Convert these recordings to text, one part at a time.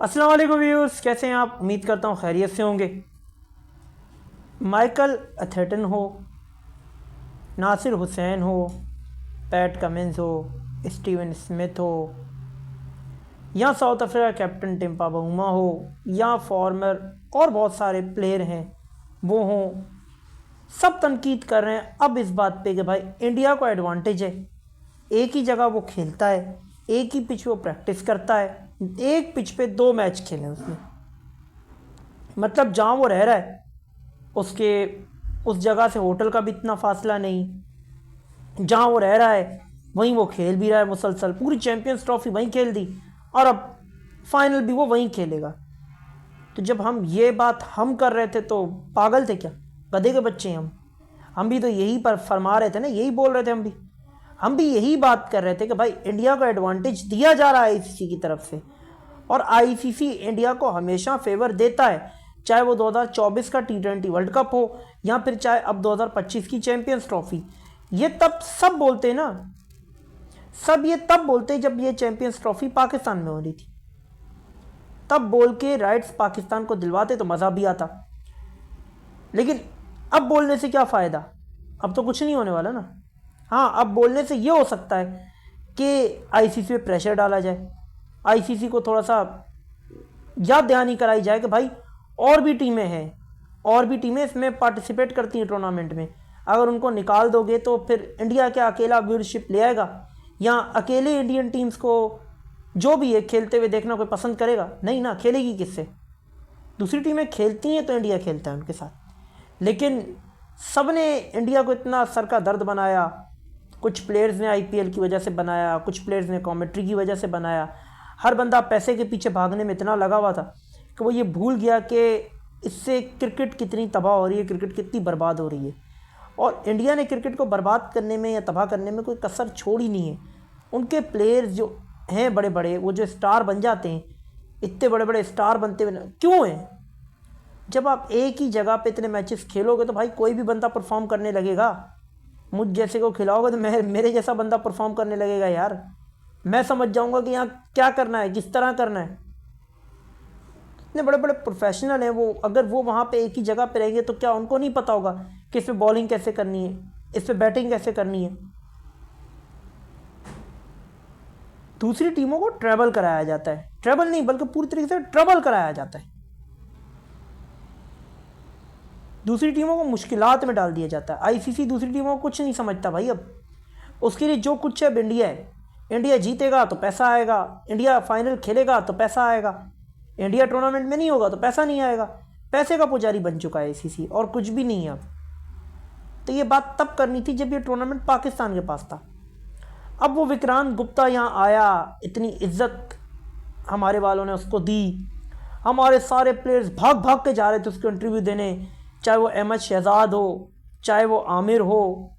अस्सलाम वालेकुम व्यूअर्स, कैसे हैं आप? उम्मीद करता हूँ खैरियत से होंगे। माइकल एथर्टन हो, नासिर हुसैन हो, पैट कमिंस हो, स्टीवन स्मिथ हो, या साउथ अफ्रीका कैप्टन टिम्पा बहुमा हो, या फॉर्मर और बहुत सारे प्लेयर हैं वो हों, सब तनकीद कर रहे हैं अब इस बात पे कि भाई इंडिया को एडवांटेज है। एक ही जगह वो खेलता है, एक ही पिच पे वो प्रैक्टिस करता है, एक पिच पे 2 मैच खेले उसने। मतलब जहाँ वो रह रहा है उसके उस जगह से होटल का भी इतना फासला नहीं, जहाँ वो रह रहा है वहीं वो खेल भी रहा है मुसलसल। पूरी चैंपियंस ट्रॉफी वहीं खेल दी और अब फाइनल भी वो वहीं खेलेगा। तो जब हम ये बात हम कर रहे थे तो पागल थे क्या? गधे के बच्चे हैं हम भी तो यही पर फरमा रहे थे ना, यही बोल रहे थे हम भी यही बात कर रहे थे कि भाई इंडिया को एडवांटेज दिया जा रहा है आईसीसी की तरफ से, और आईसीसी इंडिया को हमेशा फेवर देता है, चाहे वो 2024 का T20 वर्ल्ड कप हो या फिर चाहे अब 2025 की चैंपियंस ट्रॉफी। ये तब सब बोलते ना, सब ये तब बोलते जब ये चैंपियंस ट्रॉफी पाकिस्तान में हो रही थी, तब बोल के राइट्स पाकिस्तान को दिलवाते तो मज़ा भी आता। लेकिन अब बोलने से क्या फ़ायदा? अब तो कुछ नहीं होने वाला ना। हाँ, अब बोलने से ये हो सकता है कि आईसीसी पे प्रेशर डाला जाए, आईसीसी को थोड़ा सा याद दहानी कराई जाए कि भाई और भी टीमें हैं, और भी टीमें इसमें पार्टिसिपेट करती हैं टूर्नामेंट में। अगर उनको निकाल दोगे तो फिर इंडिया क्या अकेला व्यूअरशिप ले आएगा? या अकेले इंडियन टीम्स को जो भी है खेलते हुए देखना कोई पसंद करेगा? नहीं ना, खेलेगी किससे? दूसरी टीमें खेलती हैं तो इंडिया खेलता है उनके साथ। लेकिन सब ने इंडिया को इतना सर का दर्द बनाया। कुछ प्लेयर्स ने आईपीएल की वजह से बनाया, कुछ प्लेयर्स ने कॉमेंट्री की वजह से बनाया। हर बंदा पैसे के पीछे भागने में इतना लगा हुआ था कि वो ये भूल गया कि इससे क्रिकेट कितनी तबाह हो रही है, क्रिकेट कितनी बर्बाद हो रही है। और इंडिया ने क्रिकेट को बर्बाद करने में या तबाह करने में कोई कसर छोड़ी नहीं है। उनके प्लेयर्स जो हैं बड़े बड़े, वो जो स्टार बन जाते हैं, इतने बड़े बड़े स्टार बनते हुए क्यों हैं? जब आप एक ही जगह पे इतने मैचेस खेलोगे तो भाई कोई भी बंदा परफॉर्म करने लगेगा। मुझ जैसे को खिलाओगे तो मेरे जैसा बंदा परफॉर्म करने लगेगा यार। मैं समझ जाऊंगा कि यहाँ क्या करना है, किस तरह करना है। इतने बड़े बड़े प्रोफेशनल हैं वो, अगर वो वहाँ पे एक ही जगह पे रहेंगे तो क्या उनको नहीं पता होगा कि इस पर बॉलिंग कैसे करनी है, इस पर बैटिंग कैसे करनी है? दूसरी टीमों को ट्रैवल कराया जाता है, ट्रैवल नहीं बल्कि पूरी तरीके से ट्रबल कराया जाता है। दूसरी टीमों को मुश्किलात में डाल दिया जाता है। आईसीसी दूसरी टीमों को कुछ नहीं समझता भाई। अब उसके लिए जो कुछ है, अब इंडिया है। इंडिया जीतेगा तो पैसा आएगा, इंडिया फाइनल खेलेगा तो पैसा आएगा, इंडिया टूर्नामेंट में नहीं होगा तो पैसा नहीं आएगा। पैसे का पुजारी बन चुका है आईसीसी, और कुछ भी नहीं है अब। तो ये बात तब करनी थी जब ये टूर्नामेंट पाकिस्तान के पास था। अब वो विक्रांत गुप्ता यहाँ आया, इतनी इज्जत हमारे वालों ने उसको दी, हमारे सारे प्लेयर्स भाग भाग के जा रहे थे उसको इंटरव्यू देने, चाहे वो अहमद शहजाद हो, चाहे वो आमिर हो,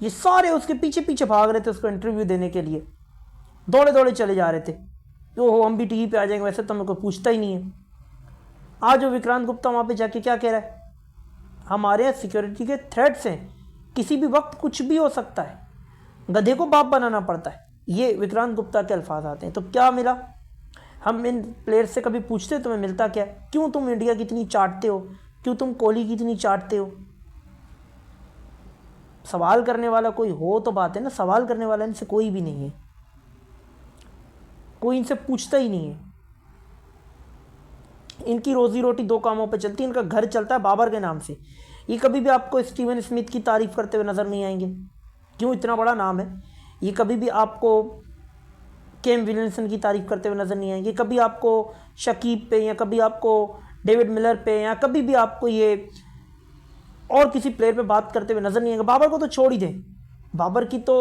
ये सारे उसके पीछे पीछे भाग रहे थे उसको इंटरव्यू देने के लिए, दौड़े दौड़े चले जा रहे थे। ओहो हम भी टीवी पे आ जाएंगे, वैसे तो मेरे को पूछता ही नहीं है। आज वो विक्रांत गुप्ता वहाँ पे जाके क्या कह रहा है? हमारे यहाँ सिक्योरिटी के थ्रेट्स हैं, किसी भी वक्त कुछ भी हो सकता है, गधे को बाप बनाना पड़ता है। ये विक्रांत गुप्ता के अल्फाज आते हैं। तो क्या मिला? हम इन प्लेयर्स से कभी पूछते तुम्हें मिलता क्या? क्यों तुम इंडिया की इतनी चाटते हो? क्यों तुम कोहली की इतनी चाटते हो? सवाल करने वाला कोई हो तो बात है ना। सवाल करने वाला इनसे कोई भी नहीं है, कोई इनसे पूछता ही नहीं है। इनकी रोजी रोटी 2 कामों पे चलती है। इनका घर चलता है बाबर के नाम से। ये कभी भी आपको स्टीवन स्मिथ की तारीफ करते हुए नज़र नहीं आएंगे, क्यों? इतना बड़ा नाम है। ये कभी भी आपको केम विलियमसन की तारीफ करते हुए नज़र नहीं आएंगे, कभी आपको शकीब पे या कभी आपको डेविड मिलर पे या कभी भी आपको ये और किसी प्लेयर पे बात करते हुए नज़र नहीं आएगा। बाबर को तो छोड़ ही दें, बाबर की तो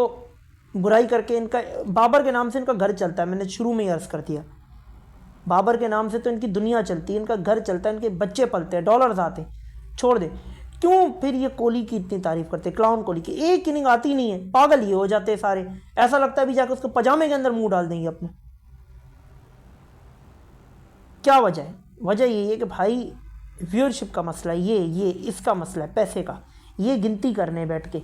बुराई करके इनका, बाबर के नाम से इनका घर चलता है। मैंने शुरू में ही अर्ज़ कर दिया, बाबर के नाम से तो इनकी दुनिया चलती है, इनका घर चलता है, इनके बच्चे पलते हैं, डॉलर्स आते हैं। छोड़ दे। क्यों फिर ये कोहली की इतनी तारीफ करते? क्लाउन कोहली की एक इनिंग आती नहीं है, पागल ये हो जाते हैं सारे। ऐसा लगता है भी जाकर उसको पजामे के अंदर मुंह डाल देंगे अपने। क्या वजह है? वजह यही है कि भाई व्यूअरशिप का मसला है, ये इसका मसला है, पैसे का। ये गिनती करने बैठ के,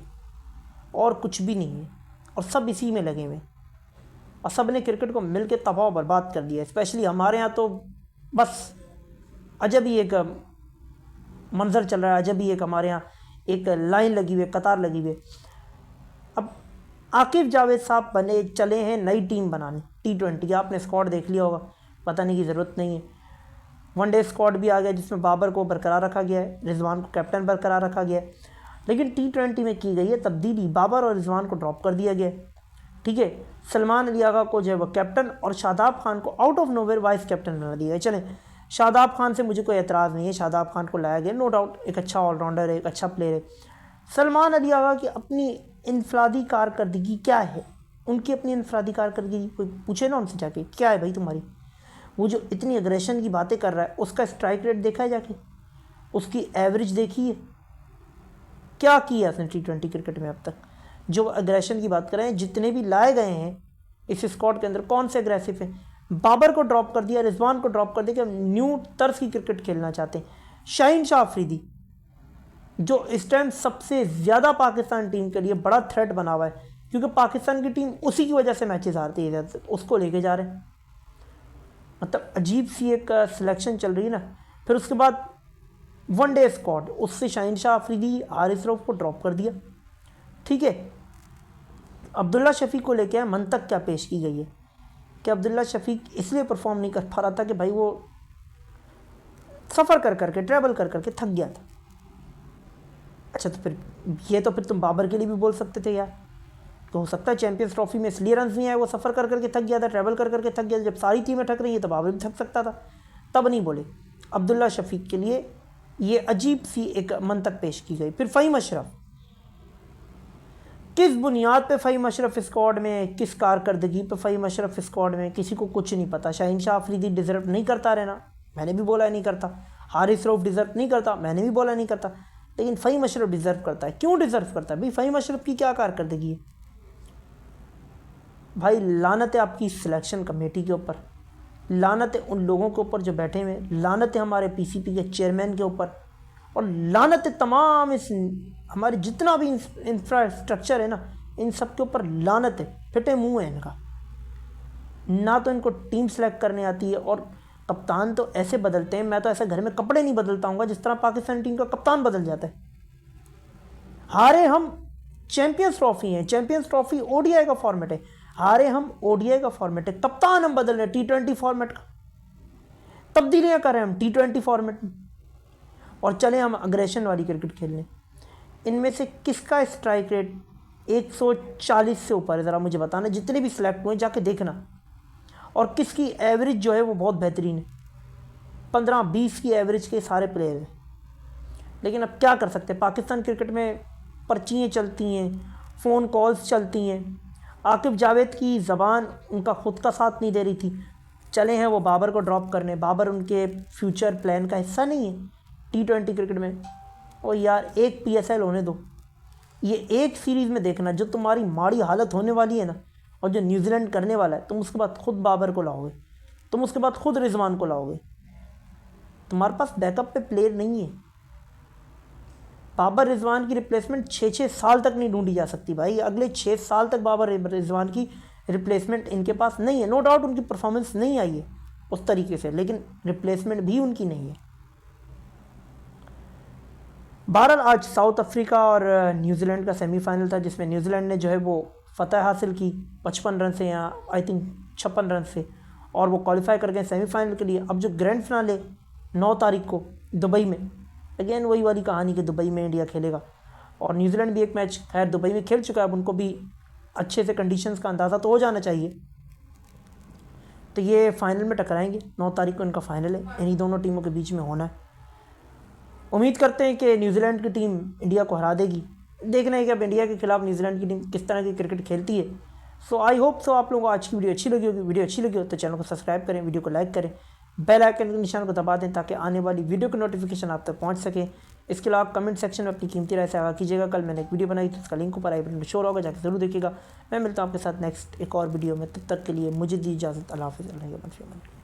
और कुछ भी नहीं है, और सब इसी में लगे हुए। और सब ने क्रिकेट को मिल के तबाह बर्बाद कर दिया। स्पेशली हमारे यहाँ तो बस अजब ही एक मंजर चल रहा है, अजब ही एक हमारे यहाँ एक लाइन लगी हुई है, कतार लगी हुई है। अब आकिब जावेद साहब बने चले हैं नई टीम बनाने T20 की। आपने स्क्वाड देख लिया होगा, बताने की ज़रूरत नहीं है। वनडे स्क्वाड भी आ गया जिसमें बाबर को बरकरार रखा गया है, रिजवान को कैप्टन बरकरार रखा गया है। लेकिन T20 में की गई है तब्दीली, बाबर और रिजवान को ड्रॉप कर दिया गया है। ठीक है, सलमान अली आगा को जो है वो कैप्टन और शादाब खान को out of nowhere vice captain बना दिया है। चलें, शादाब खान से मुझे कोई एतराज़ नहीं है, शादाब खान को लाया गया, नो डाउट एक अच्छा ऑलराउंडर है, एक अच्छा प्लेयर है। सलमान अली आगा की अपनी इनफरादी कारकर्दगी क्या है, उनकी अपनी इनफरादी कारकर्दगी कोई पूछे ना उनसे जाके, क्या है भाई तुम्हारी? वो जो इतनी अग्रेशन की बातें कर रहा है, उसका स्ट्राइक रेट देखा है जाके, उसकी एवरेज देखी है, क्या किया उसने T20 क्रिकेट में अब तक? जो अग्रेशन की बात कर रहे हैं, जितने भी लाए गए हैं इस स्क्वाड के अंदर, कौन से अग्रेसिव हैं? बाबर को ड्रॉप कर दिया, रिजवान को ड्रॉप कर दिया कि हम न्यू तर्ज की क्रिकेट खेलना चाहते हैं। शाहीन शाह अफरीदी जो इस टाइम सबसे ज़्यादा पाकिस्तान टीम के लिए बड़ा थ्रेट बना हुआ है, क्योंकि पाकिस्तान की टीम उसी की वजह से मैचेस हारती है, उसको लेके जा रहे हैं। मतलब अजीब सी एक सिलेक्शन चल रही है ना। फिर उसके बाद वनडे स्क्वाड, उससे शाहीन शाह अफरीदी, हारिस रऊफ को ड्रॉप कर दिया। ठीक है, अब्दुल्ला शफीक को लेके मन तक क्या पेश की गई है कि अब्दुल्ला शफीक इसलिए परफॉर्म नहीं कर पा रहा था कि भाई वो सफ़र कर करके, ट्रैवल कर करके थक गया था। अच्छा, तो फिर तुम बाबर के लिए भी बोल सकते थे यार, तो हो सकता है चैंपियंस ट्रॉफी में इसलिए रन नहीं आए, वो सफ़र कर करके थक गया था, ट्रैवल कर करके थक गया। जब सारी टीमें थक रही है तो बाबर भी थक सकता था, तब नहीं बोले। अब्दुल्ला शफीक के लिए ये अजीब सी एक मंतक पेश की गई। फिर फ़हीम अशरफ, किस बुनियाद पे फ़हीम अशरफ स्क्वाड में, किस कारकर्दगी पे फ़हीम अशरफ स्क्वाड में, किसी को कुछ नहीं पता। शाहीन शाह अफरीदी डिज़र्व नहीं करता रहना, मैंने भी बोला नहीं करता। हारिस रऊफ डिज़र्व नहीं करता, मैंने भी बोला नहीं करता। लेकिन फ़हीम अशरफ डिज़र्व करता है। क्यों डिज़र्व करता है भाई? फ़हीम अशरफ की क्या कारकर्दगी है भाई? लानत है आपकी सिलेक्शन कमेटी के ऊपर, लानत है उन लोगों के ऊपर जो बैठे हुए, लानत है हमारे PCP के चेयरमैन के ऊपर, और लानत है तमाम इस हमारे जितना भी इंफ्रास्ट्रक्चर है ना, इन सब के ऊपर लानत है। फिटे मुंह है इनका, ना तो इनको टीम सेलेक्ट करने आती है, और कप्तान तो ऐसे बदलते हैं, मैं तो ऐसे घर में कपड़े नहीं बदलता हूँ जिस तरह पाकिस्तान टीम का कप्तान बदल जाता है। हारे हम चैंपियंस ट्रॉफी हैं, चैंपियंस ट्रॉफी ODI का फॉर्मेट है, हारे हम ODI का फॉर्मेट है, कप्तान हम बदल रहे हैं T20 फॉर्मेट का, तब्दीलियां कर रहे हैं हम T20 फॉर्मेट में, और चले हम अग्रेशन वाली क्रिकेट खेलने। इनमें से किसका स्ट्राइक रेट 140 से ऊपर है? ज़रा मुझे बताना, जितने भी सिलेक्ट हुए जाके देखना। और किसकी एवरेज जो है वो बहुत बेहतरीन है, 15-20 की एवरेज के सारे प्लेयर हैं। लेकिन अब क्या कर सकते हैं, पाकिस्तान क्रिकेट में पर्चियाँ चलती हैं, फ़ोन कॉल्स चलती हैं। आकिब जावेद की ज़बान उनका ख़ुद का साथ नहीं दे रही थी, चले हैं वो बाबर को ड्रॉप करने। बाबर उनके फ्यूचर प्लान का हिस्सा नहीं है T20 क्रिकेट में। और यार एक PSL होने दो, ये एक सीरीज़ में देखना जो तुम्हारी माड़ी हालत होने वाली है ना, और जो न्यूजीलैंड करने वाला है, तुम उसके बाद खुद बाबर को लाओगे, तुम उसके बाद खुद रिजवान को लाओगे। तुम्हारे पास बैकअप पे प्लेयर नहीं है। बाबर रिजवान की रिप्लेसमेंट 6-6 साल तक नहीं ढूंढी जा सकती भाई, अगले 6 साल तक बाबर रिजवान की रिप्लेसमेंट इनके पास नहीं है। नो डाउट उनकी परफॉर्मेंस नहीं आई है उस तरीके से, लेकिन रिप्लेसमेंट भी उनकी नहीं है। बहरहाल आज साउथ अफ्रीका और न्यूजीलैंड का सेमीफाइनल था, जिसमें न्यूजीलैंड ने जो है वो फ़तह हासिल की 55 रन से, या आई थिंक 56 रन से, और वो क्वालिफाई कर गए सेमीफाइनल के लिए। अब जो ग्रैंड फिनाले 9 तारीख को दुबई में, अगेन वही वाली कहानी कि दुबई में इंडिया खेलेगा, और न्यूजीलैंड भी एक मैच खैर दुबई में खेल चुका है, अब उनको भी अच्छे से कंडीशंस का अंदाज़ा तो हो जाना चाहिए। तो ये फाइनल में टकराएंगे, 9 तारीख को इनका फाइनल है, इन्हीं दोनों टीमों के बीच में होना है। उम्मीद करते हैं कि न्यूजीलैंड की टीम इंडिया को हरा देगी। देखना है कि अब इंडिया के खिलाफ न्यूजीलैंड की टीम किस तरह की क्रिकेट खेलती है। सो आई होप सो आप लोगों को आज की वीडियो अच्छी लगी होगी। वीडियो अच्छी लगी हो तो चैनल को सब्सक्राइब करें, वीडियो को लाइक करें, बेल आइकन के निशान को दबा दें ताकि आने वाली वीडियो की नोटिफिकेशन आप तक पहुंच सके। इसके अलावा कमेंट सेक्शन में अपनी कीमती राय से आगाह कीजिएगा। कल मैंने एक वीडियो बनाई थी, उसका लिंक ऊपर आई बटन में शो होगा, जाकर जरूर देखिएगा। मैं मिलता हूँ आपके साथ नेक्स्ट एक और वीडियो में, तब तक के लिए मुझे दी इजाज़त। अल्लाह हाफ़िज़।